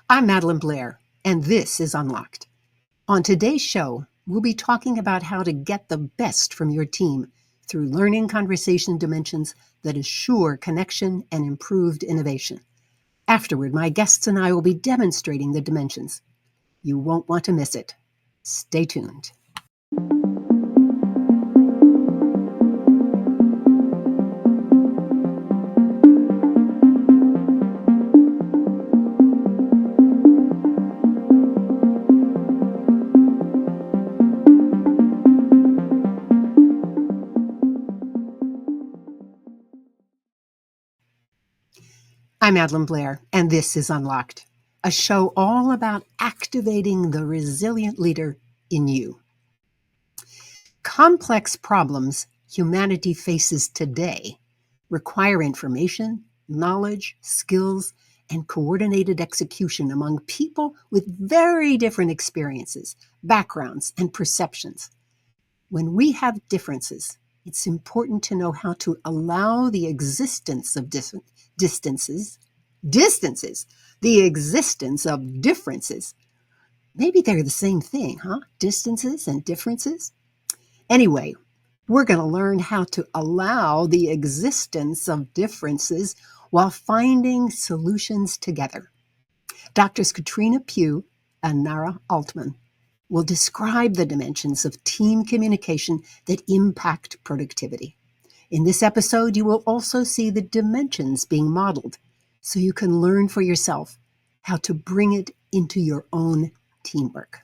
I'm Madelyn Blair, and this is Unlocked. On today's show, we'll be talking about how to get the best from your team through learning conversation dimensions that assure connection and improved innovation. Afterward, my guests and I will be demonstrating the dimensions. You won't want to miss it. Stay tuned. I'm Madelyn Blair, and this is Unlocked, a show all about activating the resilient leader in you. Complex problems humanity faces today require information, knowledge, skills, and coordinated execution among people with very different experiences, backgrounds, and perceptions. When we have differences, it's important to know how to allow the existence of distances, the existence of differences. Maybe they're the same thing, huh? Distances and differences. Anyway, we're going to learn how to allow the existence of differences while finding solutions together. Doctors Katrina, Pugh and Nara Altmann will describe the dimensions of team communication that impact productivity. In this episode, you will also see the dimensions being modeled so you can learn for yourself how to bring it into your own teamwork.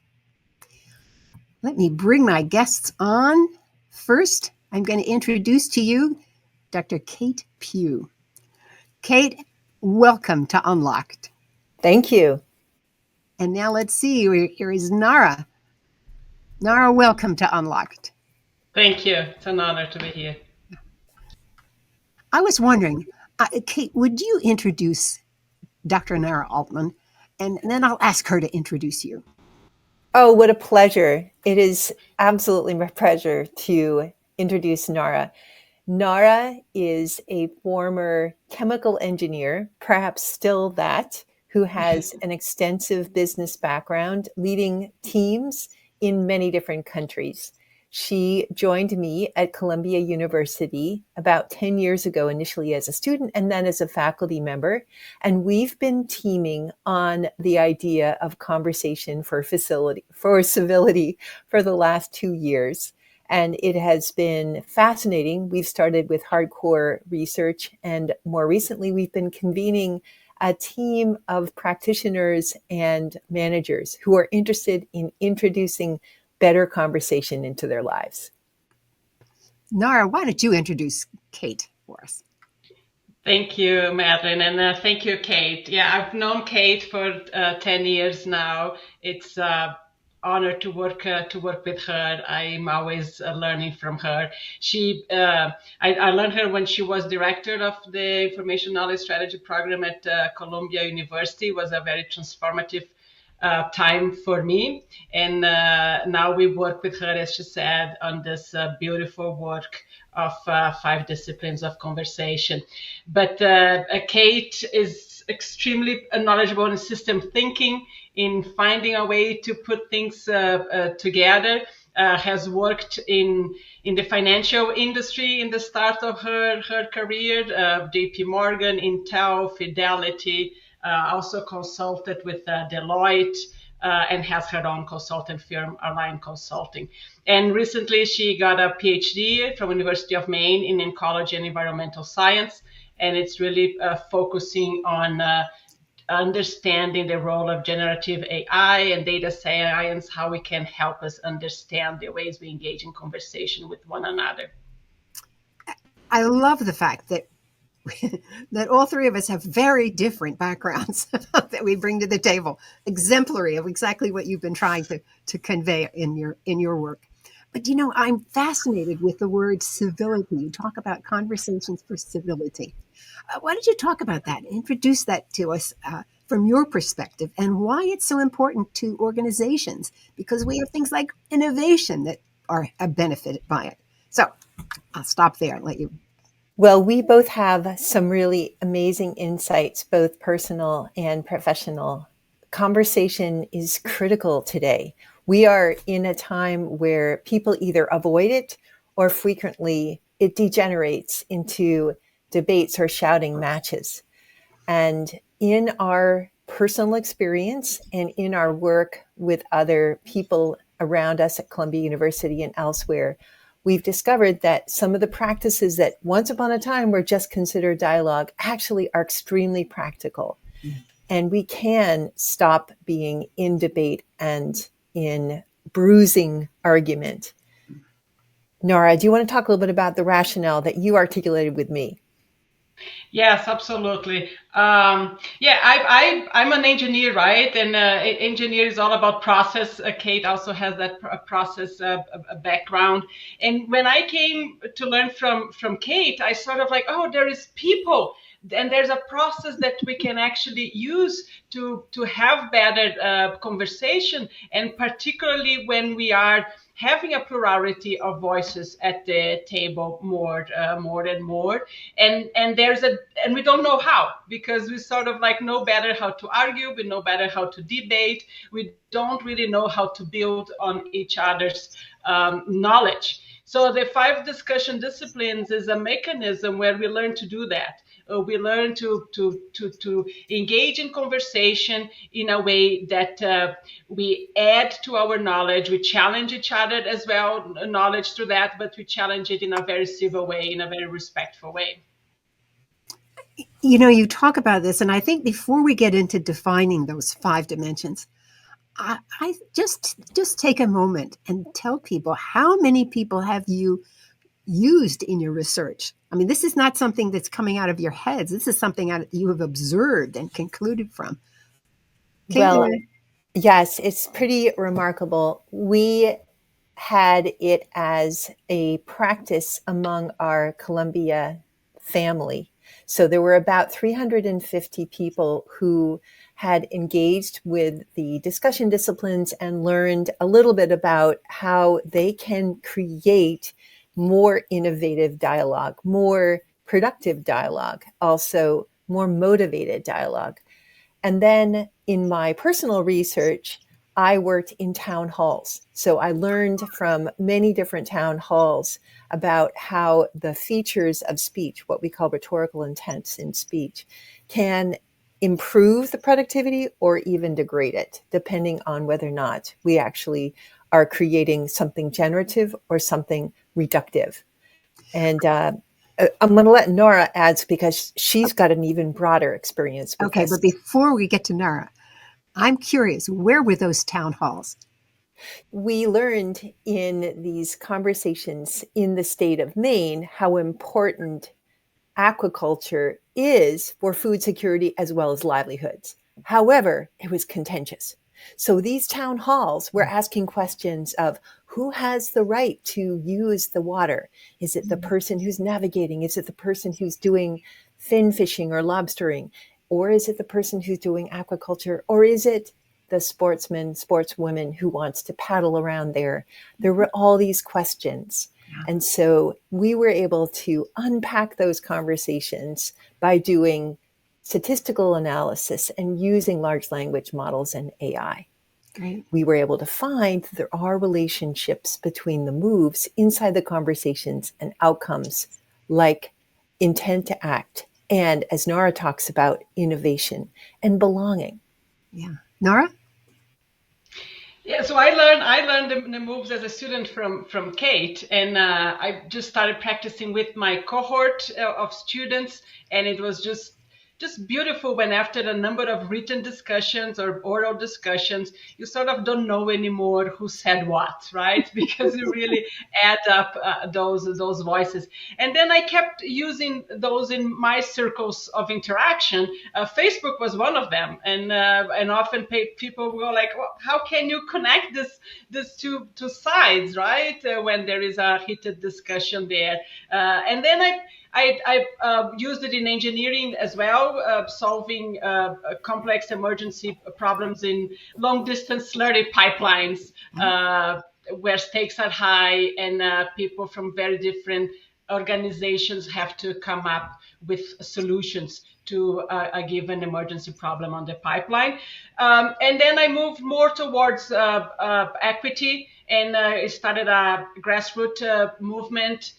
Let me bring my guests on. First, I'm going to introduce to you Dr. Kate Pugh. Kate, welcome to Unlocked. Thank you. And now let's see, here is Nara. Nara, welcome to Unlocked. Thank you. It's an honor to be here. I was wondering, Kate, would you introduce Dr. Nara Altmann, and then I'll ask her to introduce you. Oh, what a pleasure. It is absolutely my pleasure to introduce Nara. Nara is a former chemical engineer, perhaps still that, who has an extensive business background leading teams in many different countries. She joined me at Columbia University about 10 years ago, initially as a student and then as a faculty member. And we've been teaming on the idea of conversation for civility for the last 2 years. And it has been fascinating. We've started with hardcore research, and more recently, we've been convening a team of practitioners and managers who are interested in introducing better conversation into their lives. Nara, why don't you introduce Kate for us? Thank you, Madelyn, and thank you, Kate. Yeah, I've known Kate for 10 years now. It's honor to work with her. I'm always learning from her. I learned her when she was director of the Information Knowledge Strategy program at Columbia University. It was a very transformative time for me, and now we work with her, as she said, on this beautiful work of 5 disciplines of conversation. But Kate is extremely knowledgeable in system thinking, in finding a way to put things together. Has worked in the financial industry in the start of her career, JP Morgan, Intel, Fidelity, also consulted with Deloitte, and has her own consultant firm, Align Consulting. And recently she got a PhD from University of Maine in ecology and environmental science, and it's really focusing on understanding the role of generative AI and data science, how we can help us understand the ways we engage in conversation with one another. I love the fact that that all three of us have very different backgrounds that we bring to the table, exemplary of exactly what you've been trying to convey in your work. But I'm fascinated with the word civility. You talk about conversations for civility. Why don't you talk about that? Introduce that to us from your perspective, and why it's so important to organizations, because we have things like innovation that are benefited by it. So I'll stop there and let you. Well, we both have some really amazing insights, both personal and professional, conversation is critical today. We are in a time where people either avoid it or frequently it degenerates into debates or shouting matches. And in our personal experience and in our work with other people around us at Columbia University and elsewhere, we've discovered that some of the practices that once upon a time were just considered dialogue actually are extremely practical. And we can stop being in debate and in bruising argument. Nara, do you want to talk a little bit about the rationale that you articulated with me? Yes, absolutely. I'm an engineer, right? And engineer is all about process. Kate also has that process background. And when I came to learn from Kate, I sort of like, oh, there is people, and there's a process that we can actually use to have better conversation, and particularly when we are having a plurality of voices at the table more and more, and we don't know how, because we sort of like know better how to argue, we know better how to debate, we don't really know how to build on each other's knowledge. So the 5 discussion disciplines is a mechanism where we learn to do that. We learn to engage in conversation in a way that we add to our knowledge. We challenge each other as well, knowledge through that, but we challenge it in a very civil way, in a very respectful way. You know, you talk about this, and I think before we get into defining those 5 dimensions, I just take a moment and tell people, how many people have you used in your research? I mean, this is not something that's coming out of your heads. This is something you have observed and concluded from. Well, yes, it's pretty remarkable. We had it as a practice among our Columbia family. So there were about 350 people who had engaged with the discussion disciplines and learned a little bit about how they can create more innovative dialogue, more productive dialogue, also more motivated dialogue. And then in my personal research, I worked in town halls. So I learned from many different town halls about how the features of speech, what we call rhetorical intents in speech, can improve the productivity or even degrade it, depending on whether or not we actually are creating something generative or something reductive. And I'm going to let Nora add, because she's got an even broader experience with Okay, this. but before we get to Nara, I'm curious, where were those town halls? We learned in these conversations in the state of Maine how important aquaculture is for food security as well as livelihoods. However, it was contentious. So these town halls were asking questions of who has the right to use the water? Is it the person who's navigating? Is it the person who's doing fin fishing or lobstering? Or is it the person who's doing aquaculture? Or is it the sportsman, sportswoman who wants to paddle around there? There were all these questions. And so we were able to unpack those conversations by doing statistical analysis and using large language models and AI. Great. We were able to find that there are relationships between the moves inside the conversations and outcomes like intent to act. And as Nora talks about, innovation and belonging. Yeah. Nora? Yeah, so I learned the moves as a student from Kate, and I just started practicing with my cohort of students, and it was just beautiful when, after a number of written discussions or oral discussions, you sort of don't know anymore who said what, right? Because you really add up those voices. And then I kept using those in my circles of interaction. Facebook was one of them, and often people go like, well, how can you connect this two sides, right? When there is a heated discussion there, and then I used it in engineering as well, solving complex emergency problems in long-distance slurry pipelines, where stakes are high and people from very different organizations have to come up with solutions to a given emergency problem on the pipeline. And then I moved more towards equity, and started a grassroots movement,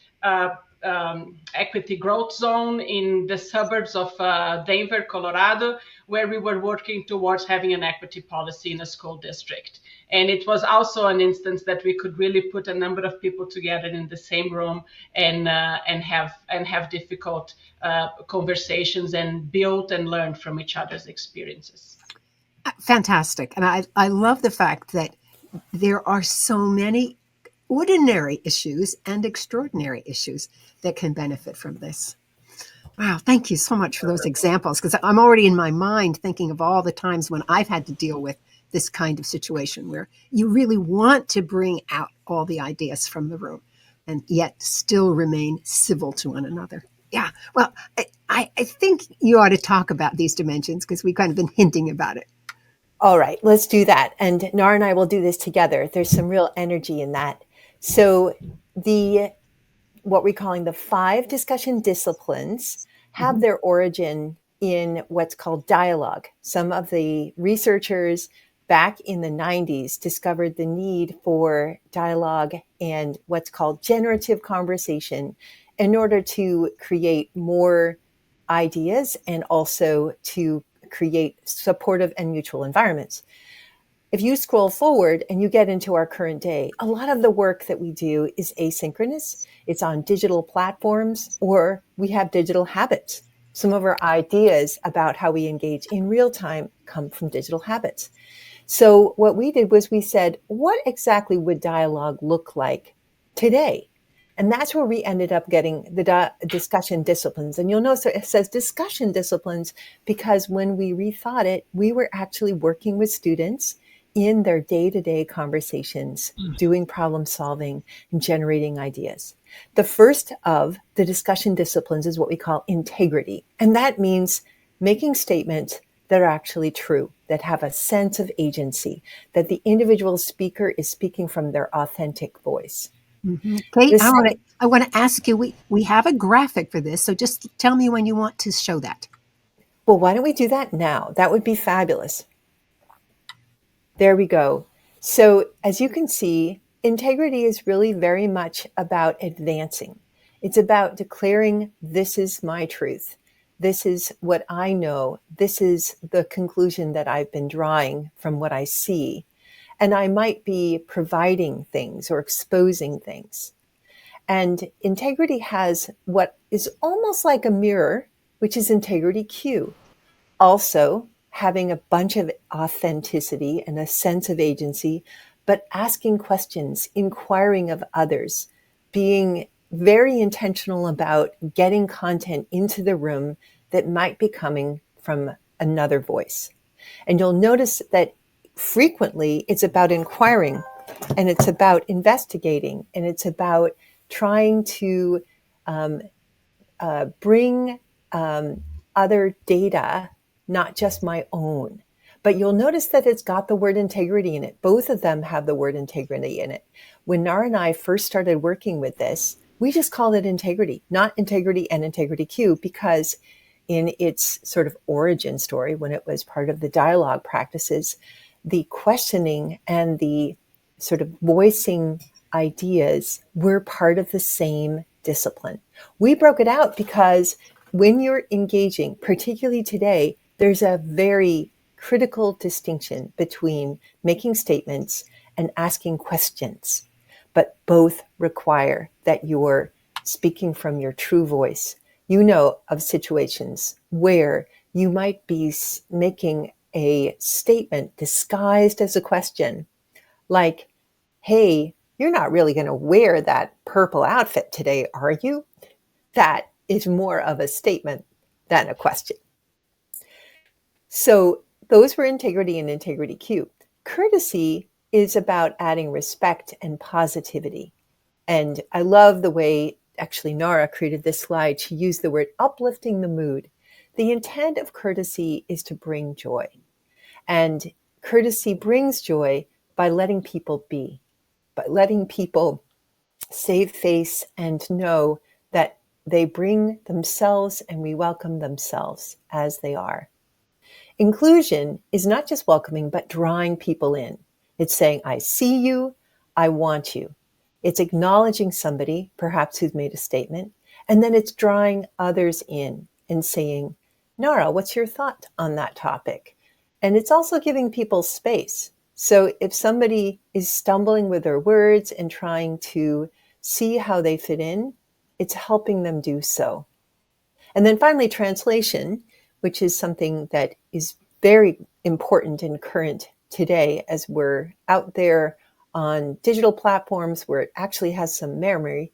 equity growth zone in the suburbs of Denver, Colorado, where we were working towards having an equity policy in a school district. And it was also an instance that we could really put a number of people together in the same room and have difficult conversations and build and learn from each other's experiences. Fantastic. And I love the fact that there are so many ordinary issues and extraordinary issues that can benefit from this. Wow, thank you so much for those examples, because I'm already in my mind thinking of all the times when I've had to deal with this kind of situation where you really want to bring out all the ideas from the room and yet still remain civil to one another. Yeah, well, I think you ought to talk about these dimensions because we've kind of been hinting about it. All right, let's do that. And Nara and I will do this together. There's some real energy in that. So what we're calling the 5 discussion disciplines have their origin in what's called dialogue. Some of the researchers back in the 90s discovered the need for dialogue and what's called generative conversation in order to create more ideas and also to create supportive and mutual environments. If you scroll forward and you get into our current day, a lot of the work that we do is asynchronous. It's on digital platforms, or we have digital habits. Some of our ideas about how we engage in real time come from digital habits. So what we did was we said, what exactly would dialogue look like today? And that's where we ended up getting the discussion disciplines. And you'll notice it says discussion disciplines because when we rethought it, we were actually working with students in their day-to-day conversations, doing problem solving and generating ideas. The first of the discussion disciplines is what we call integrity. And that means making statements that are actually true, that have a sense of agency, that the individual speaker is speaking from their authentic voice. Mm-hmm. Kate, I want to ask you, we have a graphic for this, so just tell me when you want to show that. Well, why don't we do that now? That would be fabulous. There we go. So as you can see, integrity is really very much about advancing. It's about declaring, this is my truth. This is what I know. This is the conclusion that I've been drawing from what I see. And I might be providing things or exposing things. And integrity has what is almost like a mirror, which is integrity Q. Also, having a bunch of authenticity and a sense of agency, but asking questions, inquiring of others, being very intentional about getting content into the room that might be coming from another voice. And you'll notice that frequently it's about inquiring and it's about investigating and it's about trying to bring other data, not just my own. But you'll notice that it's got the word integrity in it. Both of them have the word integrity in it. When Nara and I first started working with this, we just called it integrity, not integrity and integrity Q, because in its sort of origin story, when it was part of the dialogue practices, the questioning and the sort of voicing ideas were part of the same discipline. We broke it out because when you're engaging, particularly today, there's a very critical distinction between making statements and asking questions, but both require that you're speaking from your true voice. You know of situations where you might be making a statement disguised as a question, like, hey, you're not really going to wear that purple outfit today, are you? That is more of a statement than a question. So those were integrity and integrity Q. Courtesy is about adding respect and positivity. And I love the way actually Nara created this slide. She used the word uplifting the mood. The intent of courtesy is to bring joy. And courtesy brings joy by letting people be, by letting people save face and know that they bring themselves and we welcome themselves as they are. Inclusion is not just welcoming, but drawing people in. It's saying, I see you, I want you. It's acknowledging somebody, perhaps who's made a statement, and then it's drawing others in and saying, Nara, what's your thought on that topic? And it's also giving people space. So if somebody is stumbling with their words and trying to see how they fit in, it's helping them do so. And then finally, translation, which is something that is very important and current today as we're out there on digital platforms where it actually has some memory,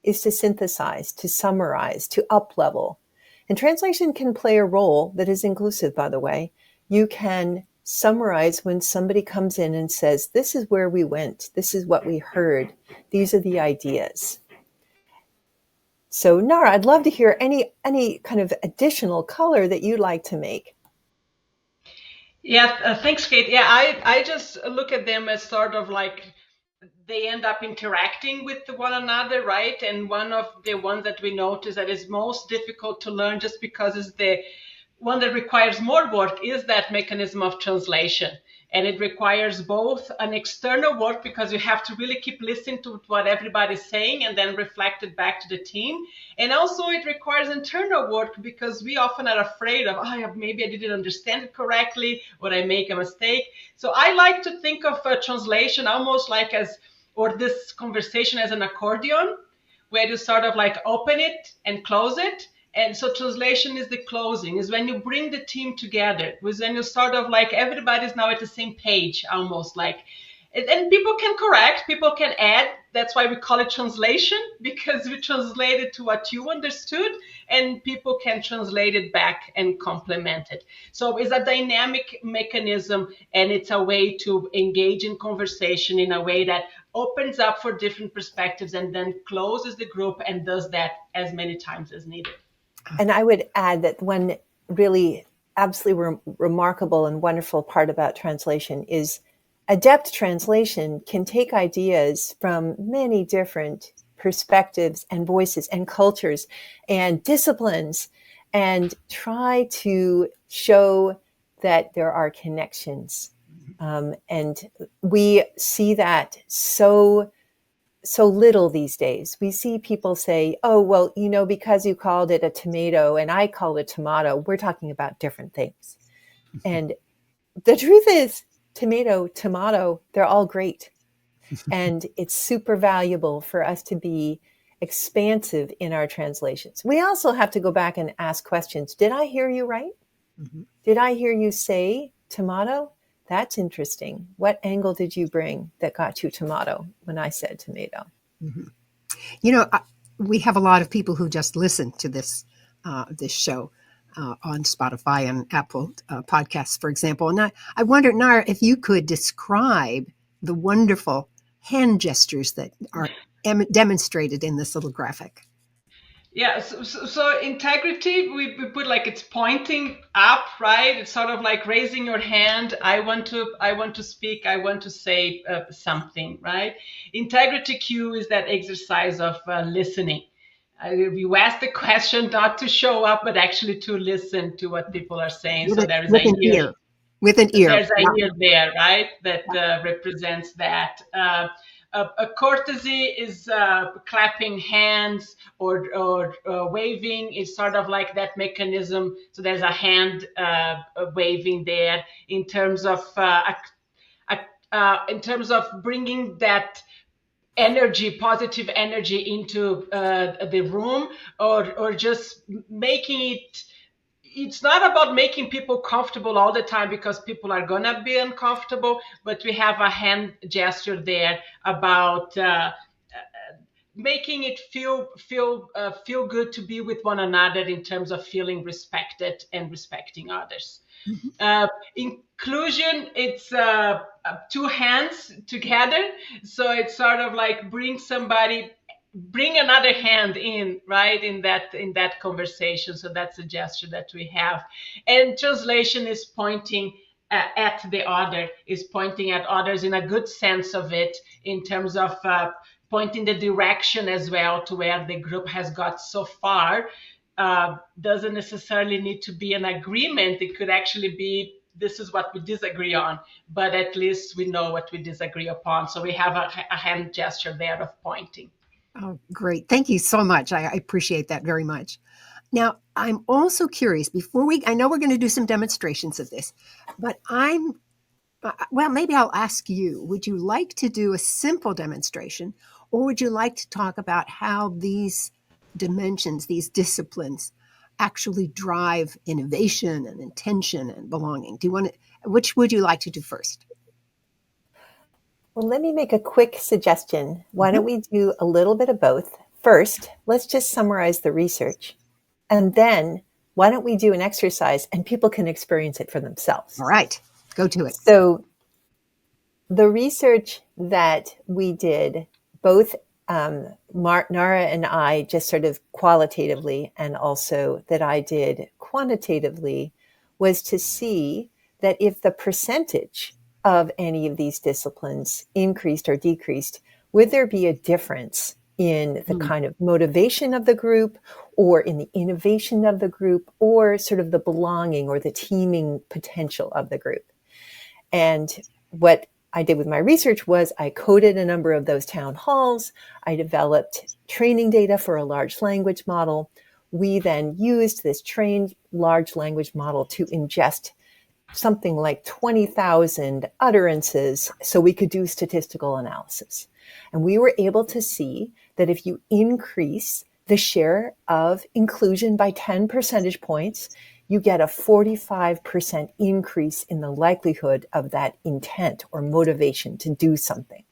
is to synthesize, to summarize, to up-level. And translation can play a role that is inclusive, by the way. You can summarize when somebody comes in and says, this is where we went, this is what we heard, these are the ideas. So Nara, I'd love to hear any kind of additional color that you'd like to make. Yeah, thanks, Kate. Yeah, I just look at them as sort of like they end up interacting with one another, right? And one of the ones that we notice that is most difficult to learn just because it's the one that requires more work is that mechanism of translation. And it requires both an external work because you have to really keep listening to what everybody's saying and then reflect it back to the team. And also it requires internal work because we often are afraid of, maybe I didn't understand it correctly or I make a mistake. So I like to think of translation almost like this conversation as an accordion where you sort of like open it and close it. And so translation is the closing, is when you bring the team together, was when you sort of like everybody's now at the same page, almost like, and people can correct, people can add. That's why we call it translation, because we translate it to what you understood and people can translate it back and complement it. So it's a dynamic mechanism and it's a way to engage in conversation in a way that opens up for different perspectives and then closes the group and does that as many times as needed. And I would add that one really absolutely remarkable and wonderful part about translation is adept translation can take ideas from many different perspectives and voices and cultures and disciplines and try to show that there are connections. And we see that so little these days. We see people say, oh, well, because you called it a tomato and I called it tomato, we're talking about different things. And the truth is, tomato, they're all great. And it's super valuable for us to be expansive in our translations. We also have to go back and ask questions. Did I hear you right? Mm-hmm. Did I hear you say tomato? That's interesting. What angle did you bring that got you tomato when I said tomato? Mm-hmm. We have a lot of people who just listen to this show on Spotify and Apple podcasts, for example. And I wonder, Nara, if you could describe the wonderful hand gestures that are demonstrated in this little graphic. Yeah, so integrity, we put like it's pointing up, right? It's sort of like raising your hand. I want to speak. I want to say something, right? Integrity Q is that exercise of listening. You ask the question not to show up, but actually to listen to what people are saying. So there is an ear. With an ear. There's an ear there, right? That represents that. A courtesy is clapping hands or waving is sort of like that mechanism. So there's a hand waving there in terms of bringing that energy, positive energy into the room, or just making it. It's not about making people comfortable all the time because people are going to be uncomfortable, but we have a hand gesture there about making it feel good to be with one another in terms of feeling respected and respecting others. Mm-hmm. Inclusion, it's two hands together. So it's sort of like bring another hand in, right, in that conversation. So that's a gesture that we have. And translation is pointing at the other, is pointing at others in a good sense of it, in terms of pointing the direction as well to where the group has got so far. Doesn't necessarily need to be an agreement. It could actually be, this is what we disagree on, but at least we know what we disagree upon. So we have a hand gesture there of pointing. Oh, great. Thank you so much. I appreciate that very much. Now, I'm also curious, I know we're going to do some demonstrations of this, but maybe I'll ask you, would you like to do a simple demonstration, or would you like to talk about how these dimensions, these disciplines, actually drive innovation and intention and belonging? Which would you like to do first? Well, let me make a quick suggestion. Why don't we do a little bit of both? First, let's just summarize the research. And then why don't we do an exercise and people can experience it for themselves? All right, go to it. So the research that we did, both Nara and I, just sort of qualitatively, and also that I did quantitatively, was to see that if the percentage of any of these disciplines increased or decreased, would there be a difference in the kind of motivation of the group, or in the innovation of the group, or sort of the belonging or the teaming potential of the group? And what I did with my research was I coded a number of those town halls. I developed training data for a large language model. We then used this trained large language model to ingest something like 20,000 utterances so we could do statistical analysis. And we were able to see that if you increase the share of inclusion by 10 percentage points, you get a 45% increase in the likelihood of that intent or motivation to do something.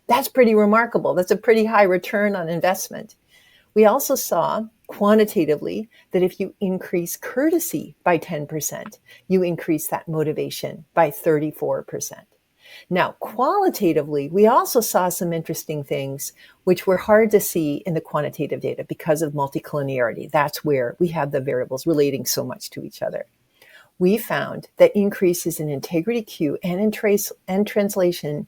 That's pretty remarkable. That's a pretty high return on investment. We also saw quantitatively that if you increase courtesy by 10%, you increase that motivation by 34%. Now, qualitatively, we also saw some interesting things which were hard to see in the quantitative data because of multicollinearity. That's where we have the variables relating so much to each other. We found that increases in integrity Q and in translation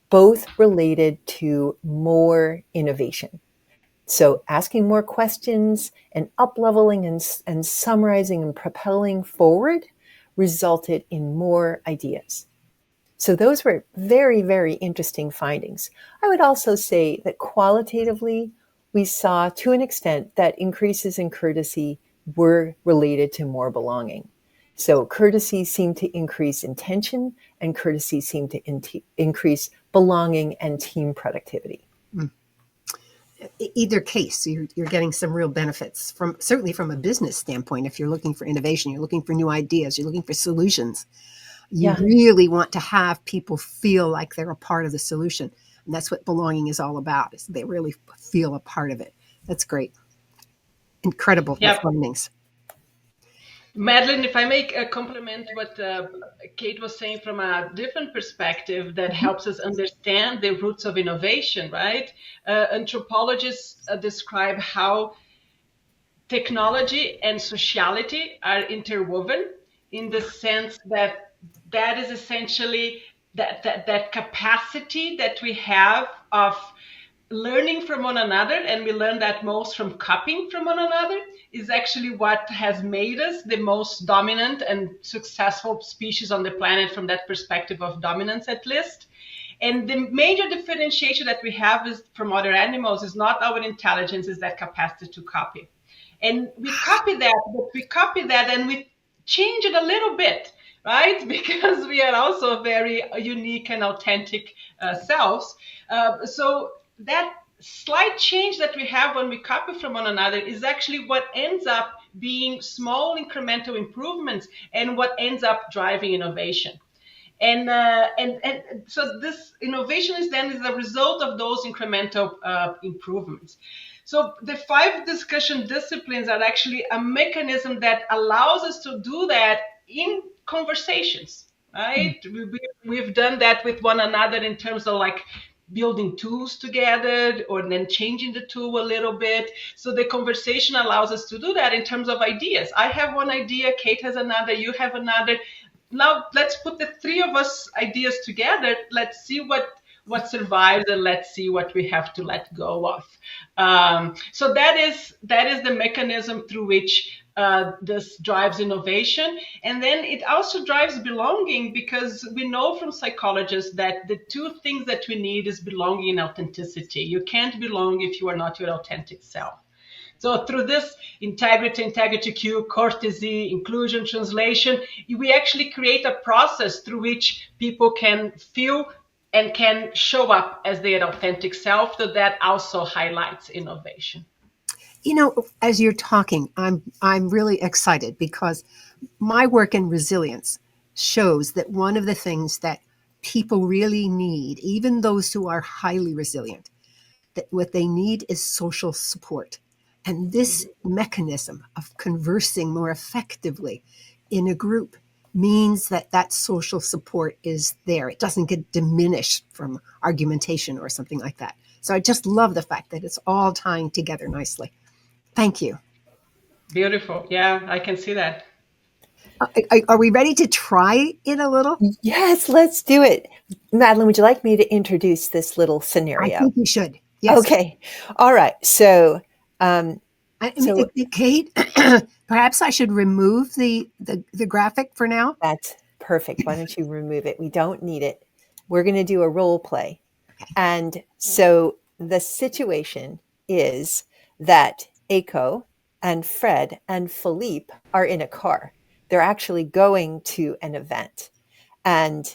both related to more innovation. So asking more questions and up-leveling and summarizing and propelling forward resulted in more ideas. So those were very, very interesting findings. I would also say that qualitatively, we saw to an extent that increases in courtesy were related to more belonging. So courtesy seemed to increase intention, and courtesy seemed to increase belonging and team productivity. Either case, you're getting some real benefits certainly from a business standpoint. If you're looking for innovation, you're looking for new ideas, you're looking for solutions. You really want to have people feel like they're a part of the solution. And that's what belonging is all about, is they really feel a part of it. That's great. Incredible findings. Madelyn, if I make a compliment what Kate was saying from a different perspective that helps us understand the roots of innovation, right? Anthropologists describe how technology and sociality are interwoven, in the sense that is essentially that capacity that we have of learning from one another, and we learn that most from copying from one another, is actually what has made us the most dominant and successful species on the planet from that perspective of dominance, at least. And the major differentiation that we have from other animals is not our intelligence, is that capacity to copy. And we copy that and we change it a little bit, right? Because we are also very unique and authentic selves. So that slight change that we have when we copy from one another is actually what ends up being small incremental improvements and what ends up driving innovation. And so this innovation is a result of those incremental improvements. So the 5 discussion disciplines are actually a mechanism that allows us to do that in conversations, right? We've done that with one another in terms of like building tools together, or then changing the tool a little bit. So the conversation allows us to do that in terms of ideas. I have one idea, Kate has another, you have another. Now let's put the 3 of us ideas together. Let's see what survives, and let's see what we have to let go of. So that is the mechanism through which this drives innovation. And then it also drives belonging, because we know from psychologists that the two things that we need is belonging and authenticity. You can't belong if you are not your authentic self. So through this integrity Q, courtesy, inclusion, translation, we actually create a process through which people can feel and can show up as their authentic self. So that also highlights innovation. You know, as you're talking, I'm really excited because my work in resilience shows that one of the things that people really need, even those who are highly resilient, that what they need is social support. And this mechanism of conversing more effectively in a group means that that social support is there. It doesn't get diminished from argumentation or something like that. So I just love the fact that it's all tying together nicely. Thank you. Beautiful. Yeah, I can see that. Are we ready to try it a little? Yes, let's do it. Madelyn, would you like me to introduce this little I scenario? think you should. Yes. Okay. All right. So, Kate, perhaps I should remove the graphic for now. That's perfect. Why don't you remove it? We don't need it. We're going to do a role play. Okay. And so the situation is that Aiko and Fred and Philippe are in a car. They're actually going to an event. And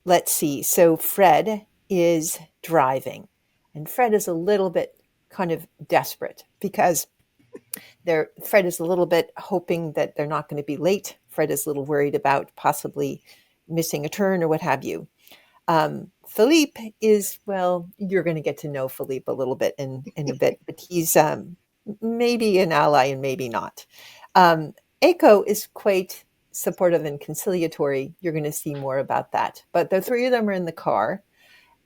let's see. So Fred is driving, and Fred is a little bit kind of desperate because Fred is a little bit hoping that they're not going to be late. Fred is a little worried about possibly missing a turn or what have you. Philippe is, well, you're going to get to know Philippe a little bit in a bit, but he's maybe an ally and maybe not. Aiko is quite supportive and conciliatory. You're going to see more about that. But the three of them are in the car.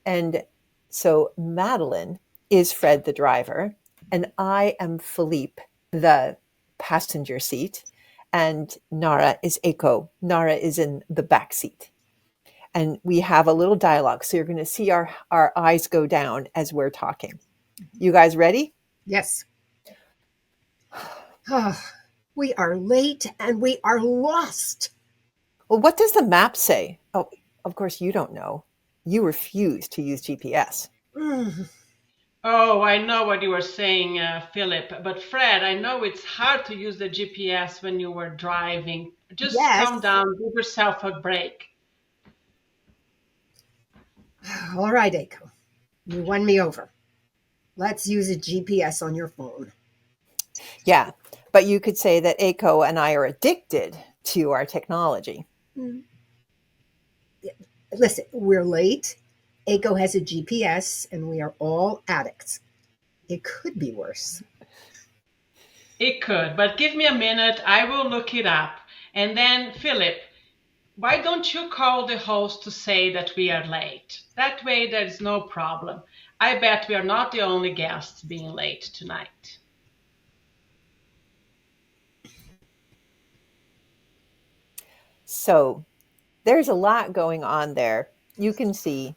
And so Madelyn is Fred, the driver, and I am Philippe, the passenger seat, and Nara is Aiko. Nara is in the back seat. And we have a little dialogue. So you're going to see our eyes go down as we're talking. You guys ready? Yes. We are late and we are lost. Well, what does the map say? Oh, of course you don't know. You refuse to use GPS. Oh, I know what you were saying, Philip. But Fred, I know it's hard to use the GPS when you were driving. Just calm down, give yourself a break. All right, Aiko. You won me over. Let's use a GPS on your phone. Yeah, but you could say that Aiko and I are addicted to our technology. Listen, we're late. Aiko has a GPS, and we are all addicts. It could be worse. It could, but give me a minute. I will look it up. And then, Philip, why don't you call the host to say that we are late? That way there's no problem. I bet we are not the only guests being late tonight. So there's a lot going on there. You can see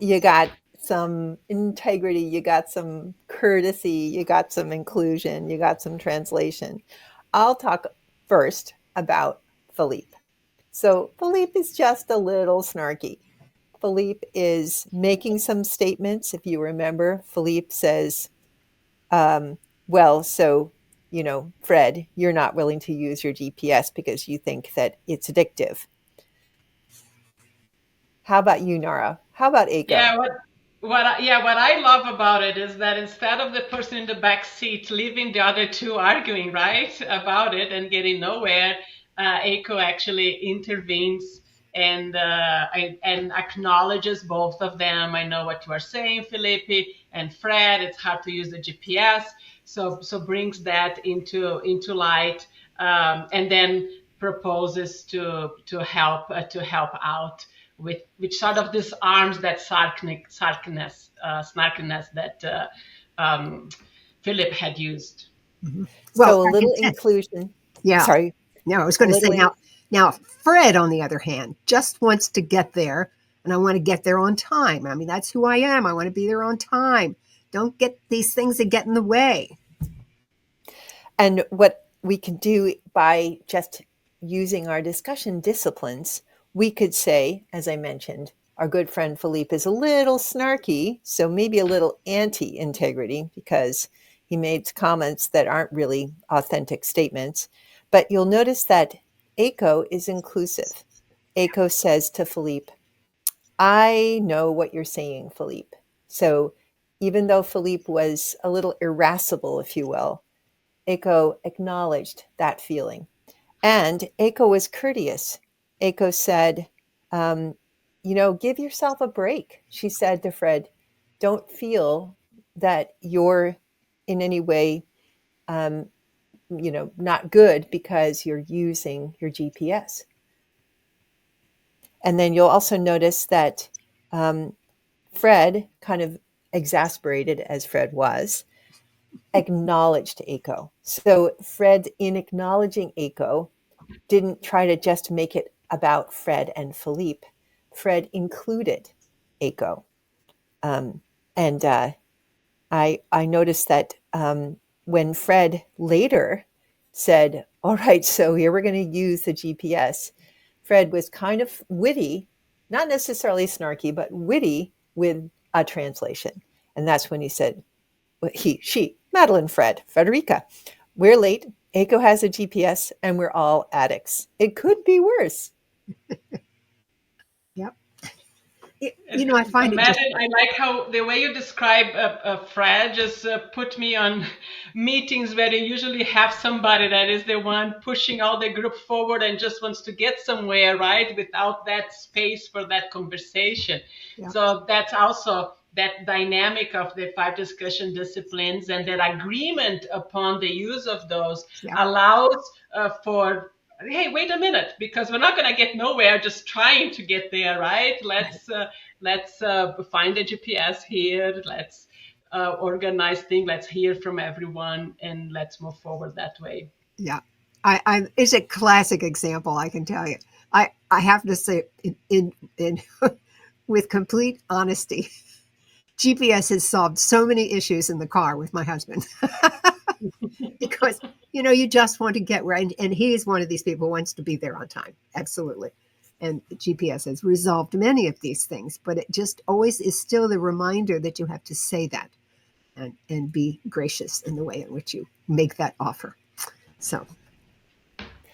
you got some integrity, you got some courtesy, you got some inclusion, you got some translation. I'll talk first about Philippe. So Philippe is just a little snarky. Philippe is making some statements. If you remember, Philippe says, well, so, Fred, you're not willing to use your GPS because you think that it's addictive. How about you, Nara? How about Aiko? Yeah, what I love about it is that instead of the person in the back seat leaving the other two arguing, right, about it and getting nowhere, Aiko actually intervenes and acknowledges both of them. I know what you are saying, Felipe and Fred. It's hard to use the GPS, so brings that into light, and then proposes to help out with sort of disarms that snarkiness that Philip had used. Mm-hmm. Well, so a little inclusion. Yeah. Sorry. No, I was going to say now Fred, on the other hand, just wants to get there and I want to get there on time. I mean, that's who I am. I want to be there on time. Don't get these things that get in the way. And what we can do by just using our discussion disciplines, we could say, as I mentioned, our good friend Philippe is a little snarky, so maybe a little anti-integrity because he made comments that aren't really authentic statements. But you'll notice that Eiko is inclusive. Eiko says to Philippe, I know what you're saying, Philippe. So even though Philippe was a little irascible, if you will, Eiko acknowledged that feeling. And Eiko was courteous. Eiko said, give yourself a break. She said to Fred, don't feel that you're in any way, not good because you're using your GPS. And then you'll also notice that Fred, kind of exasperated as Fred was, acknowledged Eiko. So Fred, in acknowledging Eiko, didn't try to just make it about Fred and Philippe. Fred included Eiko. I noticed that when Fred later said, all right, so here we're going to use the GPS, Fred was kind of witty, not necessarily snarky, but witty with a translation. And that's when he said, she, Madelyn, Fred, Frederica, we're late. Eiko has a GPS and we're all addicts. It could be worse. Yep. I find Madeline, I like how the way you describe Fred just put me on meetings where you usually have somebody that is the one pushing all the group forward and just wants to get somewhere, right, without that space for that conversation. Yeah. So that's also that dynamic of the 5 discussion disciplines, and that agreement upon the use of those allows for, hey, wait a minute, because we're not going to get nowhere just trying to get there, right? Let's find the GPS here. Let's organize things. Let's hear from everyone, and let's move forward that way. Yeah, it's a classic example. I can tell you. I have to say, in with complete honesty, GPS has solved so many issues in the car with my husband. Because, you just want to get right. And he is one of these people who wants to be there on time. Absolutely. And GPS has resolved many of these things, but it just always is still the reminder that you have to say that and be gracious in the way in which you make that offer. So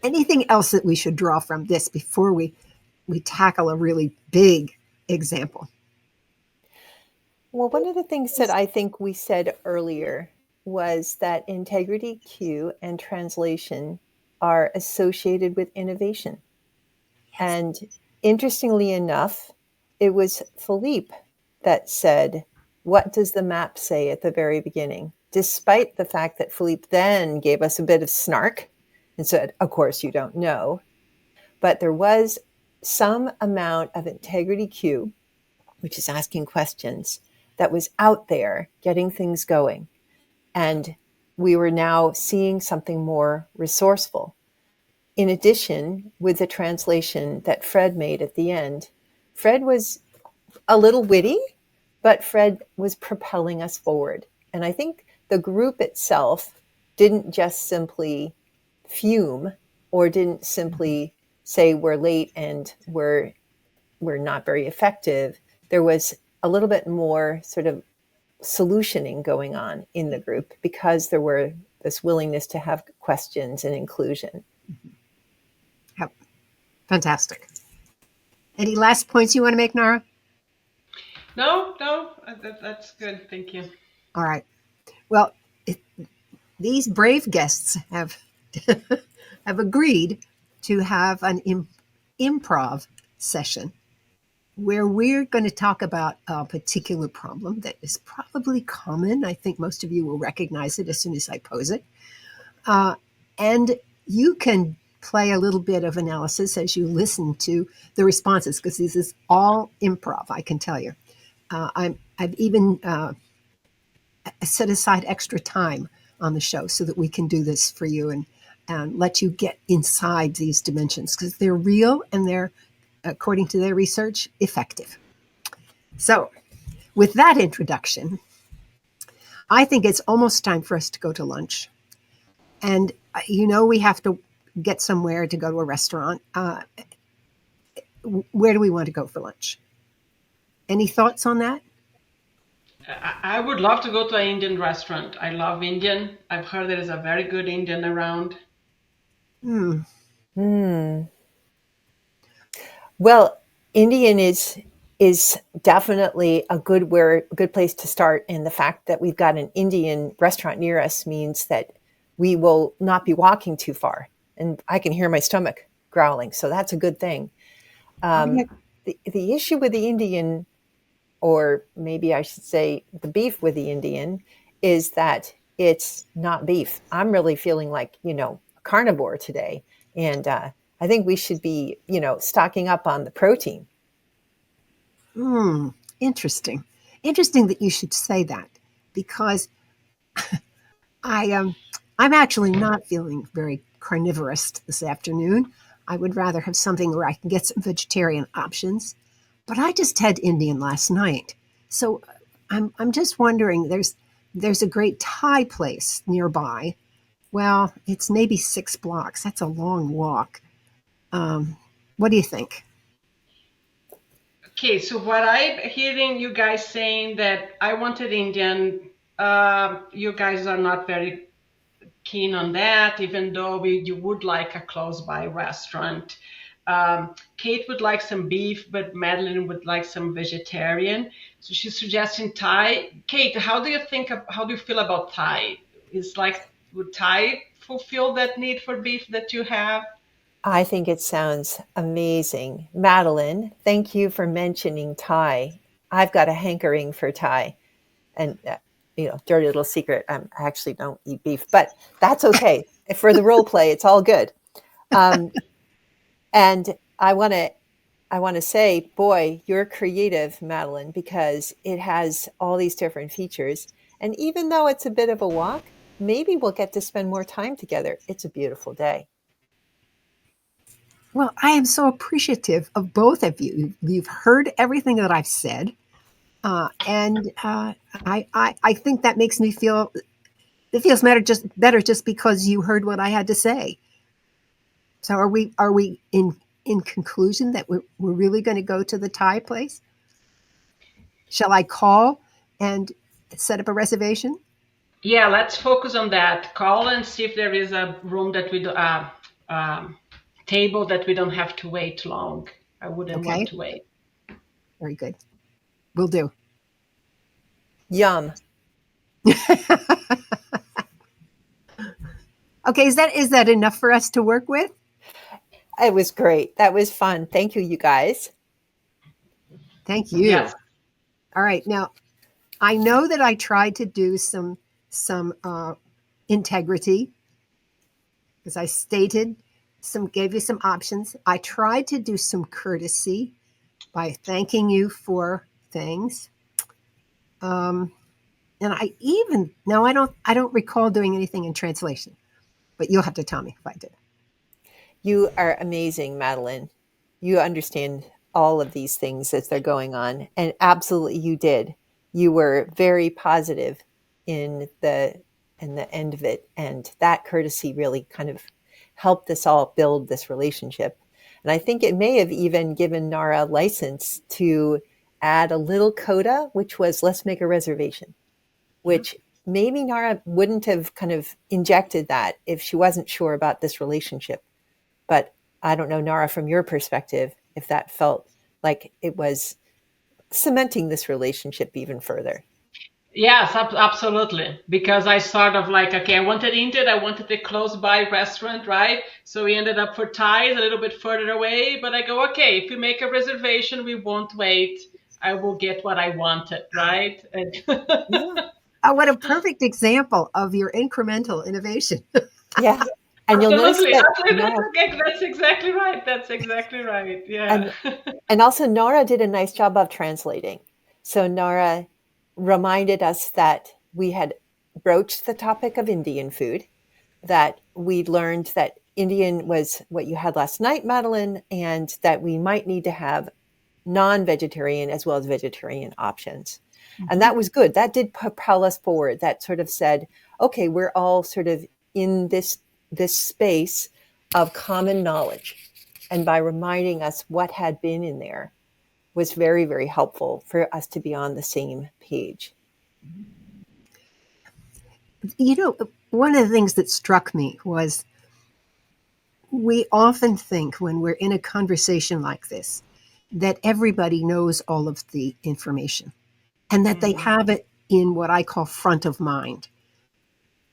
anything else that we should draw from this before we tackle a really big example? Well, one of the things that I think we said earlier was that integrity, Q, and translation are associated with innovation. Yes. And interestingly enough, it was Philippe that said, what does the map say at the very beginning? Despite the fact that Philippe then gave us a bit of snark and said, of course, you don't know. But there was some amount of integrity Q, which is asking questions, that was out there getting things going. And we were now seeing something more resourceful. In addition, with the translation that Fred made at the end, Fred was a little witty, but Fred was propelling us forward. And I think the group itself didn't just simply fume or didn't simply say we're late and we're not very effective. There was a little bit more sort of solutioning going on in the group because there were this willingness to have questions and inclusion. Yep. Fantastic. Any last points you want to make, Nara? No, that's good. Thank you. All right. Well, these brave guests have agreed to have an improv session where we're going to talk about a particular problem that is probably common. I think most of you will recognize it as soon as I pose it. And you can play a little bit of analysis as you listen to the responses, because this is all improv, I can tell you. I've even set aside extra time on the show so that we can do this for you and let you get inside these dimensions, because they're real and they're according to their research, effective. So, with that introduction, I think it's almost time for us to go to lunch. And we have to get somewhere to go to a restaurant. Where do we want to go for lunch? Any thoughts on that? I would love to go to an Indian restaurant. I love Indian. I've heard there is a very good Indian around. Well, Indian is definitely a good place to start, and the fact that we've got an Indian restaurant near us means that we will not be walking too far, and I can hear my stomach growling, so that's a good thing. The issue with the Indian, or maybe I should say the beef with the Indian, is that it's not beef. I'm really feeling like, a carnivore today, and I think we should be, stocking up on the protein. Interesting. Interesting that you should say that, because I'm actually not feeling very carnivorous this afternoon. I would rather have something where I can get some vegetarian options. But I just had Indian last night, so I'm just wondering. There's a great Thai place nearby. Well, it's maybe 6 blocks. That's a long walk. What do you think? Okay, so what I'm hearing you guys saying that I wanted Indian, you guys are not very keen on that, even though you would like a close by restaurant. Kate would like some beef, but Madelyn would like some vegetarian. So she's suggesting Thai. Kate, how do you feel about Thai? Would Thai fulfill that need for beef that you have? I think it sounds amazing. Madelyn, thank you for mentioning Thai. I've got a hankering for Thai. And, dirty little secret, I actually don't eat beef, but that's okay. For the role play, it's all good. And I want to say, boy, you're creative, Madelyn, because it has all these different features. And even though it's a bit of a walk, maybe we'll get to spend more time together. It's a beautiful day. Well, I am so appreciative of both of you. You've heard everything that I've said, and I think that makes me feel it feels better just because you heard what I had to say. So are we in conclusion that we're really going to go to the Thai place? Shall I call and set up a reservation? Yeah, let's focus on that. Call and see if there is a room that we do. Table that we don't have to wait long. I wouldn't want to wait. Very good. Will do. Yum. Okay, is that enough for us to work with? It was great. That was fun. Thank you, you guys. Thank you. Yes. All right. Now, I know that I tried to do some integrity, as I stated. Gave you some options. I tried to do some courtesy by thanking you for things. And I don't recall doing anything in translation, but you'll have to tell me if I did. You are amazing, Madelyn. You understand all of these things as they're going on. And absolutely you did. You were very positive in the end of it. And that courtesy really kind of helped us all build this relationship. And I think it may have even given Nara license to add a little coda, which was let's make a reservation, which maybe Nara wouldn't have kind of injected that if she wasn't sure about this relationship. But I don't know, Nara, from your perspective, if that felt like it was cementing this relationship even further. Yes, absolutely. Because I sort of I wanted Indian, I wanted a close by restaurant, right? So we ended up for Thai, a little bit further away. But I go, okay, if we make a reservation, we won't wait. I will get what I wanted, right? Yeah. Oh, what a perfect example of your incremental innovation. Yeah. And you'll notice that's exactly right. That's exactly right. Yeah. And also Nara did a nice job of translating. So Nara reminded us that we had broached the topic of Indian food, that we learned that Indian was what you had last night, Madelyn, and that we might need to have non-vegetarian as well as vegetarian options. Mm-hmm. And that was good. That did propel us forward. That sort of said, okay, we're all sort of in this space of common knowledge. And by reminding us what had been in there was very, very helpful for us to be on the same page. You know, one of the things that struck me was we often think when we're in a conversation like this that everybody knows all of the information and that they have it in what I call front of mind.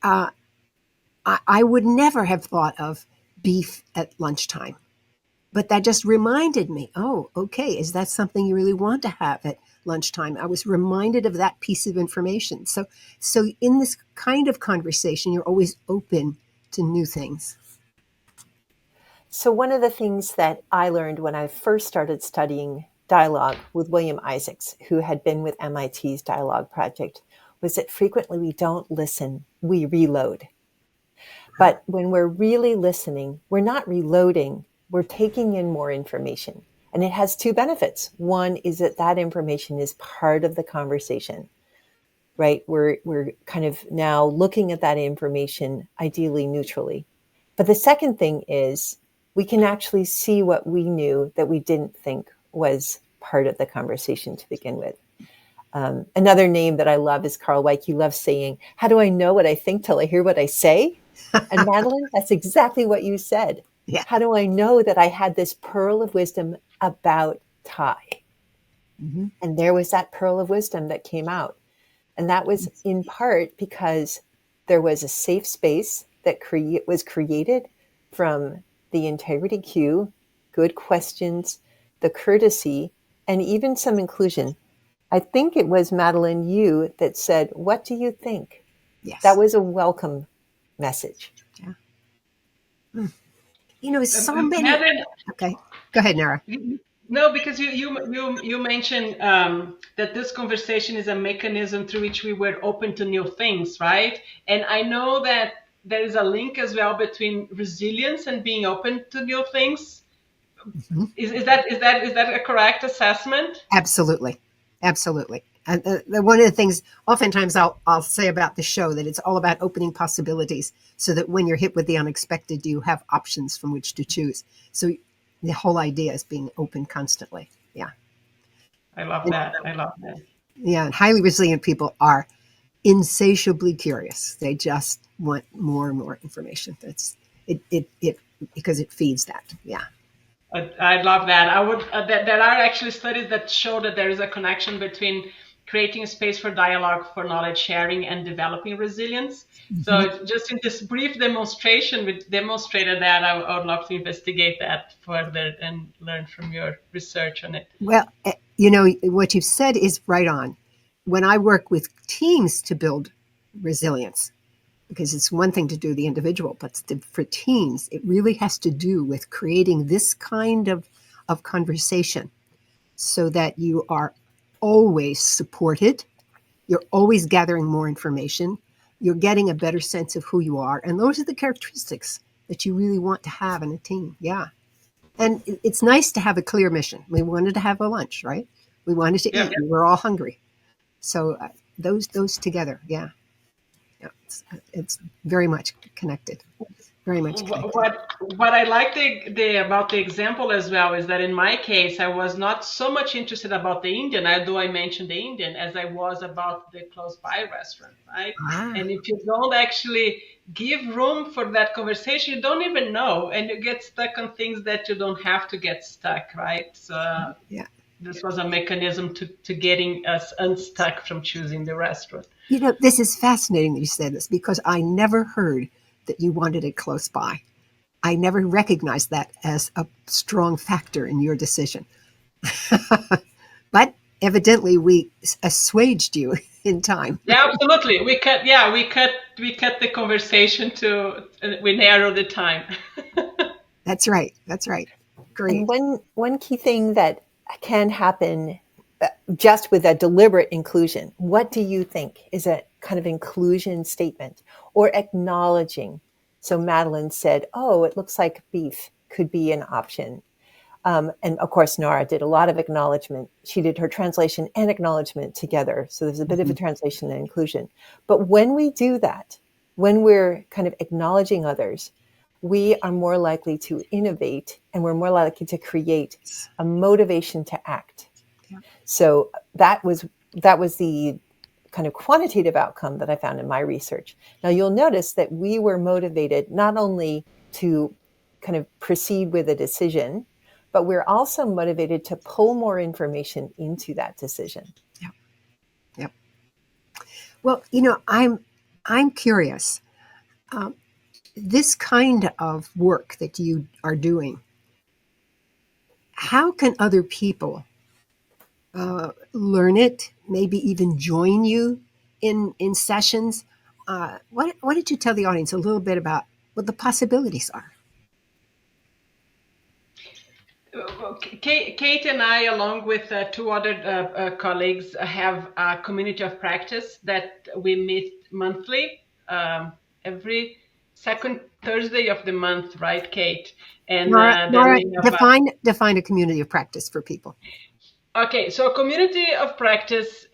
I would never have thought of beef at lunchtime, but that just reminded me, oh, okay, is that something you really want to have at lunchtime? I was reminded of that piece of information. So in this kind of conversation, you're always open to new things. So one of the things that I learned when I first started studying dialogue with William Isaacs, who had been with MIT's dialogue project, was that frequently we don't listen, we reload. But when we're really listening, we're not reloading, we're taking in more information. And it has two benefits. One is that information is part of the conversation, right? We're kind of now looking at that information, ideally neutrally. But the second thing is we can actually see what we knew that we didn't think was part of the conversation to begin with. Another name that I love is Carl Weick. He loves saying, how do I know what I think till I hear what I say? And Madelyn, that's exactly what you said. Yeah. How do I know that I had this pearl of wisdom about Thai? Mm-hmm. And there was that pearl of wisdom that came out. And that was in part because there was a safe space that was created from the integrity cue, good questions, the courtesy, and even some inclusion. I think it was Madelyn, you that said, what do you think? Yes. That was a welcome message. Yeah. You know, so many. Madelyn, okay, go ahead, Nara. No, because you mentioned that this conversation is a mechanism through which we were open to new things, right? And I know that there is a link as well between resilience and being open to new things. Mm-hmm. Is that a correct assessment? Absolutely. One of the things oftentimes I'll say about the show that it's all about opening possibilities so that when you're hit with the unexpected, you have options from which to choose. So the whole idea is being open constantly. Yeah. I love that. Yeah. And highly resilient people are insatiably curious. They just want more and more information. That's it because it feeds that. Yeah. I love that. There are actually studies that show that there is a connection between creating a space for dialogue, for knowledge sharing, and developing resilience. Mm-hmm. So just in this brief demonstration, we demonstrated that. I would love to investigate that further and learn from your research on it. Well, you know, what you've said is right on. When I work with teams to build resilience, because it's one thing to do the individual, but for teams, it really has to do with creating this kind of conversation so that you are always supported, you're always gathering more information, you're getting a better sense of who you are. And those are the characteristics that you really want to have in a team. Yeah. And it's nice to have a clear mission. We wanted to have a lunch, right? We wanted to eat. Yeah. We were all hungry. So those together, yeah. It's very much connected. Very much connected. What I like about the example as well is that in my case, I was not so much interested about the Indian, although I mentioned the Indian, as I was about the close by restaurant, right? Ah. And if you don't actually give room for that conversation, you don't even know, and you get stuck on things that you don't have to get stuck, right? So yeah. This was a mechanism to getting us unstuck from choosing the restaurant. You know, this is fascinating that you said this because I never heard that you wanted it close by. I never recognized that as a strong factor in your decision. But evidently we assuaged you in time. Yeah, absolutely. We cut the conversation we narrowed the time. That's right. Great. And one key thing that can happen just with a deliberate inclusion. What do you think is a kind of inclusion statement or acknowledging So Madelyn said, oh, it looks like beef could be an option. And of course, Nara did a lot of acknowledgement. She did her translation and acknowledgement together. So there's a bit of a translation and inclusion. But when we do that, when we're kind of acknowledging others, we are more likely to innovate, and we're more likely to create a motivation to act. Yeah. So that was the kind of quantitative outcome that I found in my research. Now you'll notice that we were motivated not only to kind of proceed with a decision, but we're also motivated to pull more information into that decision. Yep. Yep. Well, I'm curious. This kind of work that you are doing, how can other people learn it? Maybe even join you in sessions. Why don't you tell the audience a little bit about what the possibilities are? Kate and I, along with two other colleagues, have a community of practice that we meet monthly, every second Thursday of the month, right, Kate? And Nara, then we have define a community of practice for people. Okay, so a community of practice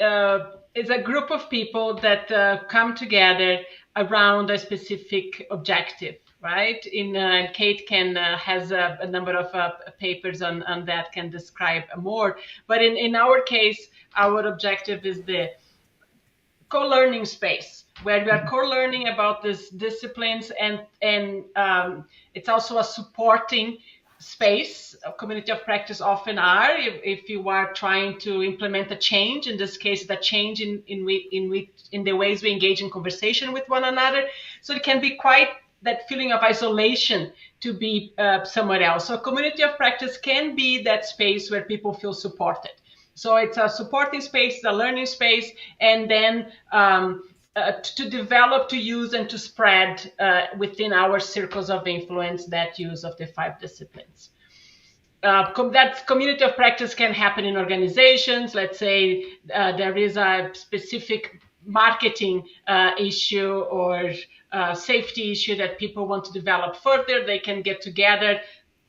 is a group of people that come together around a specific objective, right? Kate has a number of papers on that, can describe more. But in our case, our objective is the co-learning space, where we are co-learning about these disciplines, and it's also a supporting space. A community of practice often are, if you are trying to implement a change, in this case the change in the ways we engage in conversation with one another. So it can be quite that feeling of isolation to be somewhere else. So community of practice can be that space where people feel supported. So it's a supporting space, a learning space, and then to develop, to use, and to spread within our circles of influence that use of the 5 disciplines. That community of practice can happen in organizations. Let's say there is a specific marketing issue or safety issue that people want to develop further. They can get together,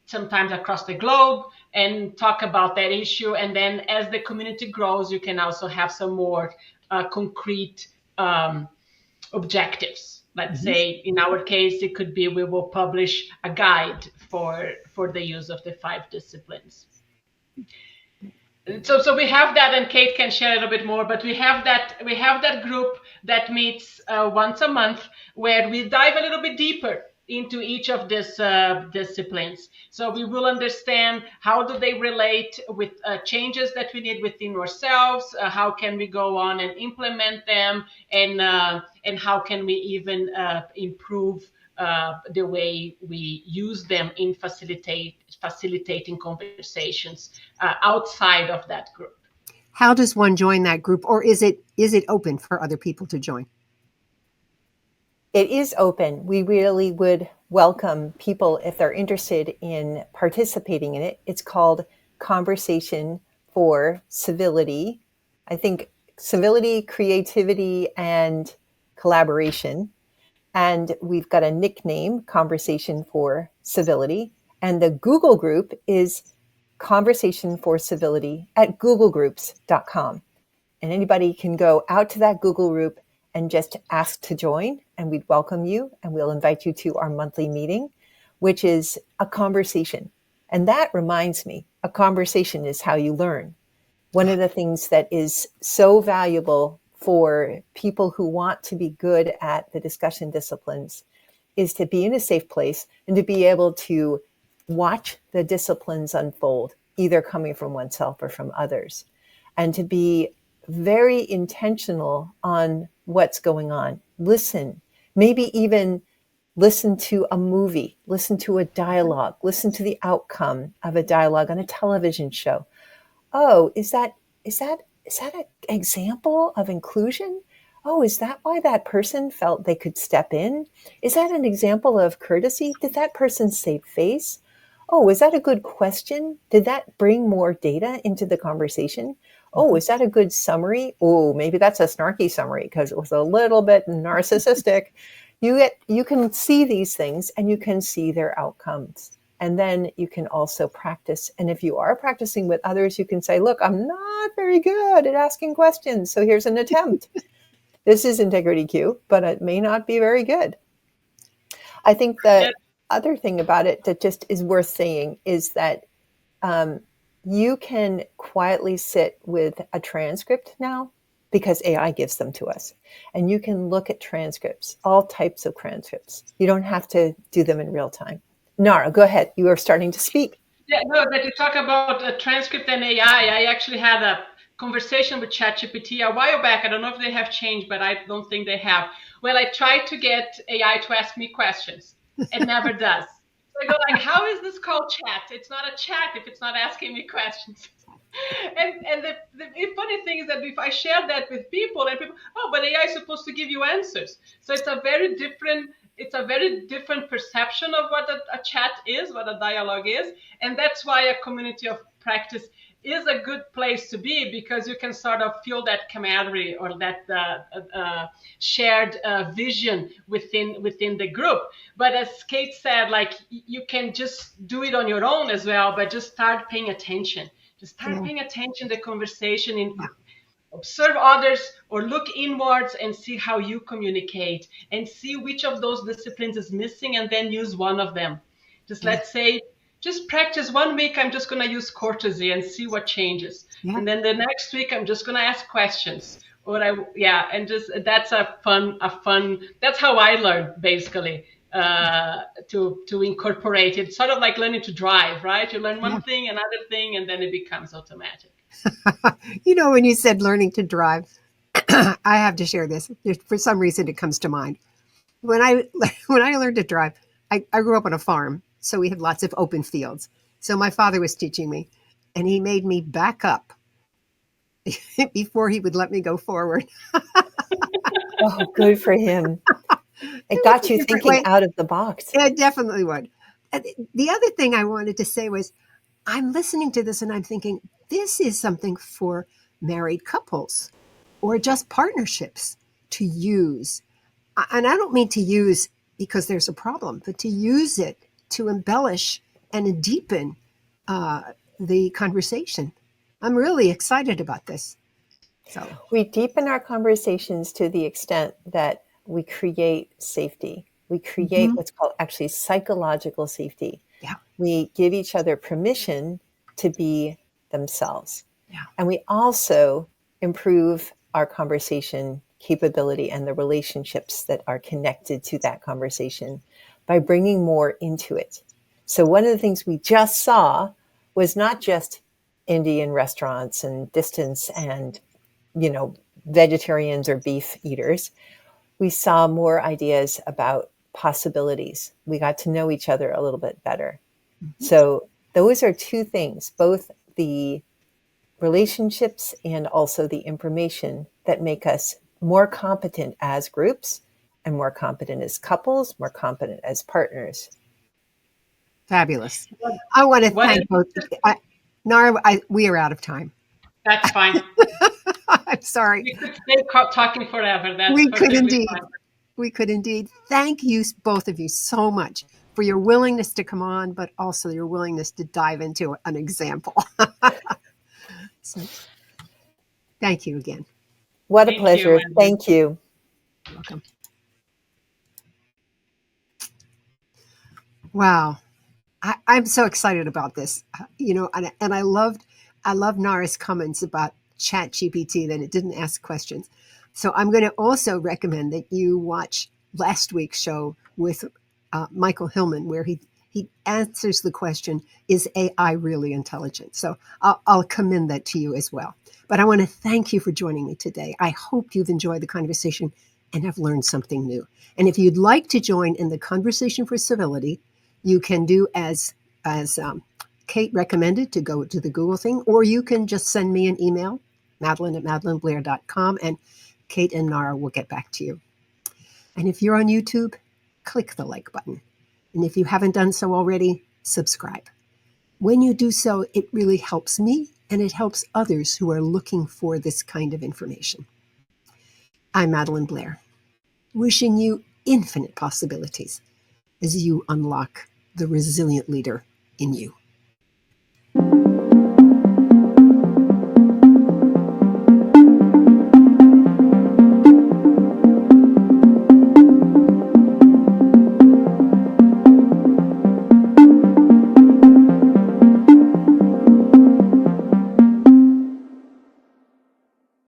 sometimes across the globe, and talk about that issue. And then as the community grows, you can also have some more concrete objectives. Let's say in our case, it could be we will publish a guide for the use of the 5 disciplines. So we have that, and Kate can share a little bit more, but we have that group that meets once a month, where we dive a little bit deeper into each of these disciplines. So we will understand how do they relate with changes that we need within ourselves, how can we go on and implement them, and how can we even improve the way we use them in facilitating conversations outside of that group. How does one join that group, or is it open for other people to join? It is open. We really would welcome people if they're interested in participating in it. It's called Conversation for Civility. I think civility, creativity, and collaboration. And we've got a nickname, Conversation for Civility. And the Google group is Conversation for Civility at googlegroups.com. And anybody can go out to that Google group and just ask to join, and we'd welcome you, and we'll invite you to our monthly meeting, which is a conversation. And that reminds me, a conversation is how you learn. One of the things that is so valuable for people who want to be good at the discussion disciplines is to be in a safe place and to be able to watch the disciplines unfold, either coming from oneself or from others, and to be very intentional on what's going on. Listen, maybe even listen to a movie, listen to a dialogue, listen to the outcome of a dialogue on a television show. Oh, is that an example of inclusion? Oh, is that why that person felt they could step in? Is that an example of courtesy? Did that person save face? Oh, is that a good question? Did that bring more data into the conversation? Oh, is that a good summary? Oh, maybe that's a snarky summary because it was a little bit narcissistic. You can see these things and you can see their outcomes. And then you can also practice. And if you are practicing with others, you can say, look, I'm not very good at asking questions. So here's an attempt. This is Integrity Q, but it may not be very good. I think the other thing about it that just is worth saying is that you can quietly sit with a transcript now because AI gives them to us. And you can look at transcripts, all types of transcripts. You don't have to do them in real time. Nara, go ahead. You are starting to speak. Yeah, no, that you talk about a transcript and AI. I actually had a conversation with ChatGPT a while back. I don't know if they have changed, but I don't think they have. Well, I tried to get AI to ask me questions. It never does. So I go like, how is this called chat? It's not a chat if it's not asking me questions. And the funny thing is that if I share that with people, and people, oh, but AI is supposed to give you answers. So it's a very different perception of what a chat is, what a dialogue is. And that's why a community of practice is a good place to be, because you can sort of feel that camaraderie or that shared vision within the group. But as Kate said, like, you can just do it on your own as well, but just start paying attention. Just start paying attention to the conversation and observe others or look inwards and see how you communicate and see which of those disciplines is missing, and then use one of them. Just let's say, just practice 1 week. I'm just going to use courtesy and see what changes. And then the next week, I'm just going to ask questions. And just that's a fun, that's how I learned, basically. To incorporate it, sort of like learning to drive, right? You learn one thing, another thing, and then it becomes automatic. When you said learning to drive, I have to share this. For some reason, it comes to mind. When I learned to drive, I grew up on a farm, so we had lots of open fields. So my father was teaching me, and he made me back up before he would let me go forward. Oh, good for him. It got you thinking out of the box. It definitely would. The other thing I wanted to say was, I'm listening to this and I'm thinking, this is something for married couples or just partnerships to use. And I don't mean to use because there's a problem, but to use it to embellish and deepen the conversation. I'm really excited about this. So we deepen our conversations to the extent that we create safety. We create what's called actually psychological safety. Yeah. We give each other permission to be themselves. Yeah. And we also improve our conversation capability and the relationships that are connected to that conversation by bringing more into it. So one of the things we just saw was not just Indian restaurants and distance and, vegetarians or beef eaters. We saw more ideas about possibilities. We got to know each other a little bit better. So those are two things, both the relationships and also the information, that make us more competent as groups and more competent as couples, more competent as partners. Fabulous. I want to thank both. Nara, we are out of time. That's fine. I'm sorry. We could stay talking forever. We could indeed. We could indeed. Thank you, both of you, so much for your willingness to come on, but also your willingness to dive into an example. So, thank you again. What a pleasure. Thank you. You're welcome. Wow. I'm so excited about this, and I love Nara's comments about ChatGPT, that it didn't ask questions. So I'm going to also recommend that you watch last week's show with Michael Hillman, where he answers the question, is AI really intelligent? So I'll commend that to you as well. But I want to thank you for joining me today. I hope you've enjoyed the conversation and have learned something new. And if you'd like to join in the conversation for civility, you can do as Kate recommended, to go to the Google thing, or you can just send me an email, Madelyn@madelynblair.com, and Kate and Nara will get back to you. And if you're on YouTube, click the like button. And if you haven't done so already, subscribe. When you do so, it really helps me and it helps others who are looking for this kind of information. I'm Madelyn Blair, wishing you infinite possibilities as you unlock the resilient leader in you.